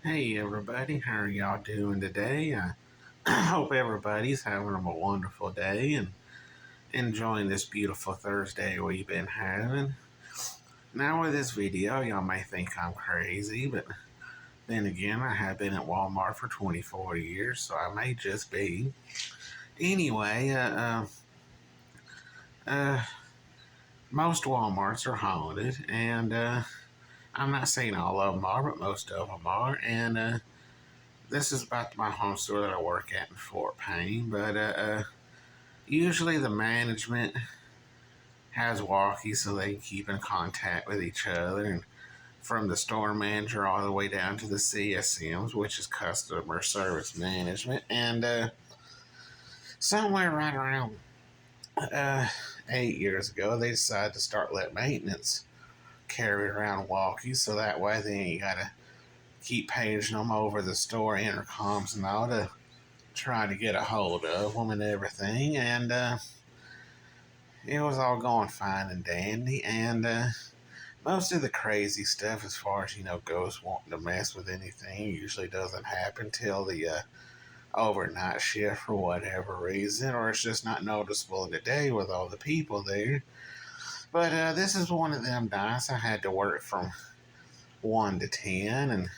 Hey everybody, how are y'all doing today? I hope everybody's having a wonderful day and enjoying this beautiful Thursday we've been having. Now with this video, y'all may think I'm crazy, but then again, I have been at Walmart for 24 years, so I may just be. Anyway, uh, most Walmarts are haunted, and I'm not saying all of them are, but most of them are, and this is about my home store that I work at in Fort Payne, but usually the management has walkies so they can keep in contact with each other, and from the store manager all the way down to the CSMs, which is customer service management. And somewhere right around uh, 8 years ago, they decided to start letting maintenance carry around walkies, so that way they ain't gotta keep paging them over the store intercoms and all to try to get a hold of them and everything. And it was all going fine and dandy. And most of the crazy stuff, as far as ghosts wanting to mess with anything, usually doesn't happen till the overnight shift for whatever reason, or it's just not noticeable in the day with all the people there. But this is one of them nights I had to work from 1 to 10, and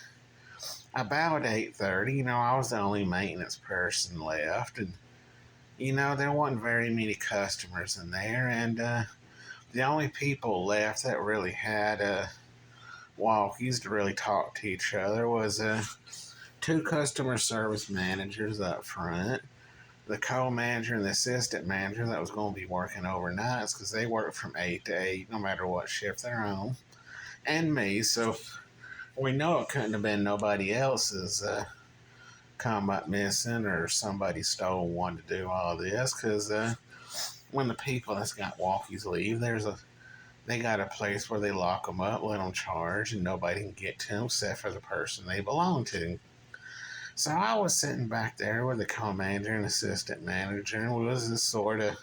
about 8:30, I was the only maintenance person left, and there wasn't very many customers in there, and the only people left that really had walkies to really talk to each other was two customer service managers up front, the co-manager and the assistant manager that was going to be working overnights because they work from 8 to 8 no matter what shift they're on, and me. So we know it couldn't have been nobody else's come up missing or somebody stole one to do all this, because when the people that's got walkies leave, they got a place where they lock them up, let them charge, and nobody can get to them except for the person they belong to. So I was sitting back there with the co-manager and assistant manager, and we was just sort of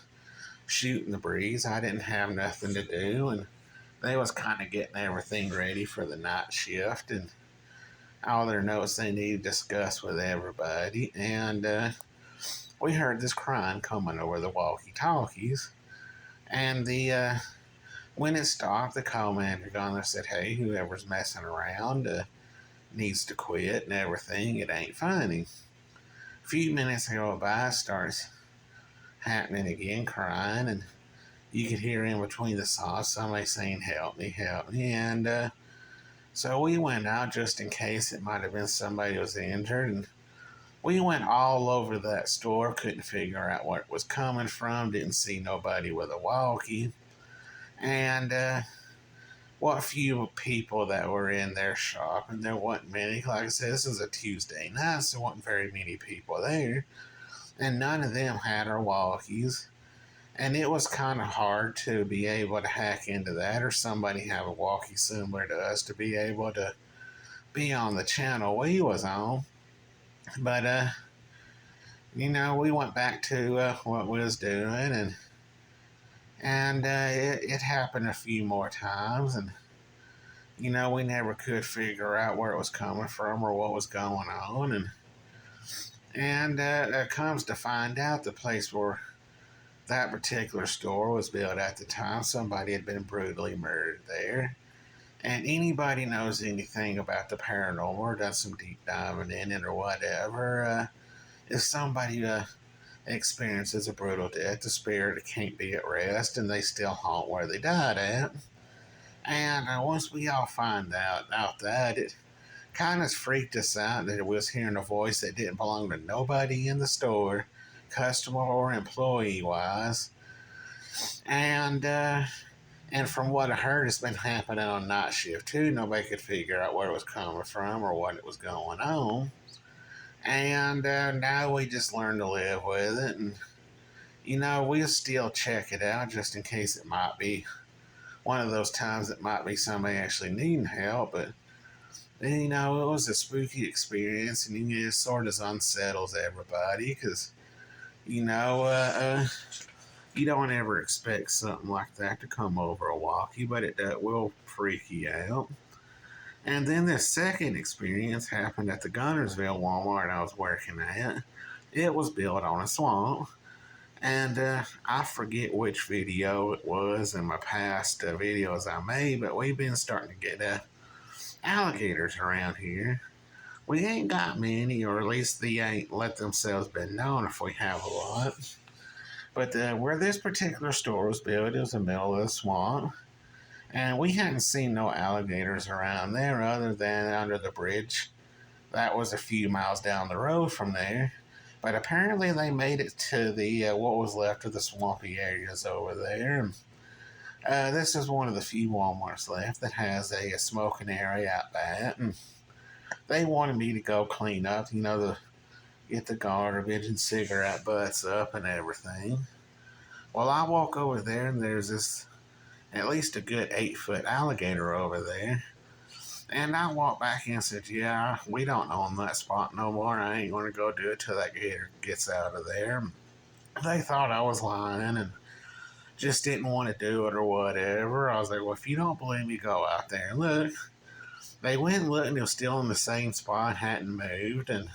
shooting the breeze. I didn't have nothing to do, and they was kind of getting everything ready for the night shift and all their notes they need to discuss with everybody. And we heard this crying coming over the walkie-talkies, and the when it stopped, the co-manager gone there said, "Hey, whoever's messing around needs to quit and everything. It ain't funny." A few minutes go by, starts happening again, crying, and you could hear in between the sobs somebody saying, "Help me, help me." And so we went out just in case it might have been somebody who was injured, and we went all over that store, couldn't figure out where it was coming from, didn't see nobody with a walkie. And what few people that were in their shop, and there wasn't many. Like I said, this is a Tuesday night, so there wasn't very many people there, and none of them had our walkies. And it was kind of hard to be able to hack into that, or somebody have a walkie similar to us to be able to be on the channel we was on. But we went back to what we was doing, and it happened a few more times, and we never could figure out where it was coming from or what was going on, and it comes to find out the place where that particular store was built at the time, somebody had been brutally murdered there. And anybody knows anything about the paranormal or done some deep diving in it or whatever, if somebody experiences a brutal death, the spirit can't be at rest, and they still haunt where they died at. And once we all find out that, it kind of freaked us out that we was hearing a voice that didn't belong to nobody in the store, customer or employee wise. And from what I heard, it's been happening on night shift too. Nobody could figure out where it was coming from or what it was going on. And now we just learn to live with it. And, we'll still check it out just in case it might be one of those times it might be somebody actually needing help. But, it was a spooky experience, and it sort of unsettles everybody because, you don't ever expect something like that to come over a walkie, but it will freak you out. And then this second experience happened at the Gunnersville Walmart I was working at. It was built on a swamp. And I forget which video it was in my past videos I made, but we've been starting to get alligators around here. We ain't got many, or at least they ain't let themselves be known if we have a lot. But where this particular store was built, it was in the middle of the swamp. And we hadn't seen no alligators around there other than under the bridge. That was a few miles down the road from there. But apparently they made it to the what was left of the swampy areas over there. This is one of the few Walmarts left that has a smoking area out back. And they wanted me to go clean up, get the garbage and cigarette butts up and everything. Well, I walk over there and there's this at least a good 8-foot alligator over there. And I walked back in and said, yeah, we don't own that spot no more. I ain't going to go do it till that gator gets out of there. They thought I was lying and just didn't want to do it or whatever. I was like, well, if you don't believe me, go out there and look. They went and looked and it was still in the same spot, hadn't moved. And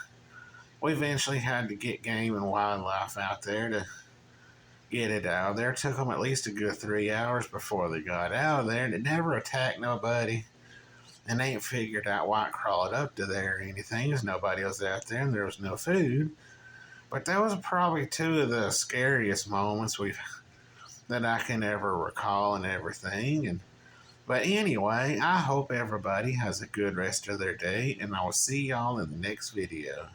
we eventually had to get game and wildlife out there to get it out of there. It took them at least a good 3 hours before they got out of there. And it never attacked nobody. And they ain't figured out why it crawled up to there or anything, because nobody was out there and there was no food. But that was probably two of the scariest moments that I can ever recall and everything. But anyway, I hope everybody has a good rest of their day, and I will see y'all in the next video.